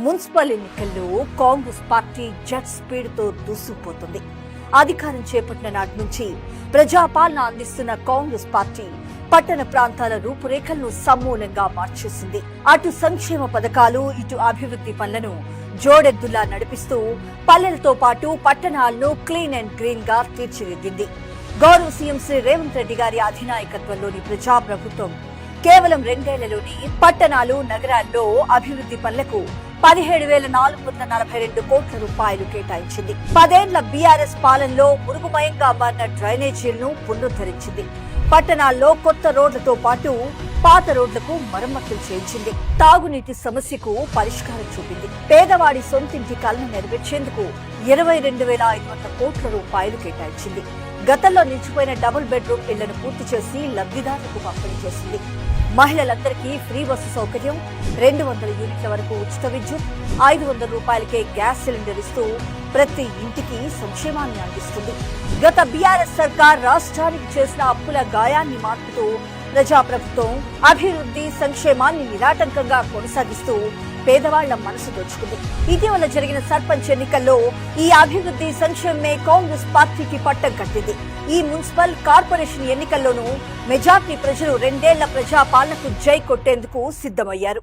Municipal ఎన్నికల్లో Congress party jet speed తో దూసుకుపోతుంది. అధికారం చేపట్టిన నాటి నుంచి ప్రజాపాలన అందిస్తున్న కాంగ్రెస్ పార్టీ పట్టణ ప్రాంతాల రూపురేఖలను సమూలంగా మార్చేసింది. అటు సంక్షేమ పథకాలు, ఇటు అభివృద్ధి పనులను జోడెద్దులా నడిపిస్తూ పల్లెలతో పాటు పట్టణాలను క్లీన్ అండ్ గ్రీన్ గా తీర్చిదిద్దింది. గౌరవ సీఎం శ్రీ రేవంత్ రెడ్డి గారి అధినాయకత్వంలోని ప్రజాప్రభుత్వం కేవలం 2 ఏళ్లలోనే పట్టణాలు, నగరాల్లో అభివృద్ధి పనులకు 17,442 కోట్ల రూపాయలు కేటాయించింది. 10 ఏళ్ల బీఆర్ఎస్ పాలనలో మురుగుమయంగా మారిన డ్రైనేజీలను పునరుద్ధరించింది. పట్టణాల్లో కొత్త రోడ్లతో పాటు పాత రోడ్లకు మరమ్మతులు చేయించింది. తాగునీటి సమస్యకు పరిష్కారం చూపింది. పేదవాడి సొంతింటి కలను నెరవేర్చేందుకు 22,500 కోట్ల రూపాయలు కేటాయించింది. గతంలో నిలిచిపోయిన డబుల్ బెడ్రూమ్ ఇళ్లను పూర్తి చేసి లబ్ధిదారులకు పంపిణీ చేసింది. మహిళలందరికీ ఫ్రీ బస్సు సౌకర్యం, 200 యూనిట్ల వరకు ఉచిత విద్యుత్, 500 రూపాయలకే గ్యాస్ సిలిండర్ ఇస్తూ ప్రతి ఇంటికి సంక్షేమాన్ని అందిస్తుంది. గత బీఆర్ఎస్ సర్కార్ రాష్ట్రానికి చేసిన అప్పుల గాయాన్ని మార్పుతూ ప్రజాప్రభుత్వం అభివృద్ధి సంక్షేమాన్ని నిరాటంకంగా కొనసాగిస్తూ పేదవాళ్ల మనసు దోచుకుంది. ఇటీవల జరిగిన సర్పంచ్ ఎన్నికల్లో ఈ అభివృద్ధి సంక్షేమమే కాంగ్రెస్ పార్టీకి పట్టం కట్టింది. ఈ మున్సిపల్ కార్పొరేషన్ ఎన్నికల్లోనూ మెజార్టీ ప్రజలు 2 ఏళ్ల ప్రజాపాలనకు జై కొట్టేందుకు సిద్ధమయ్యారు.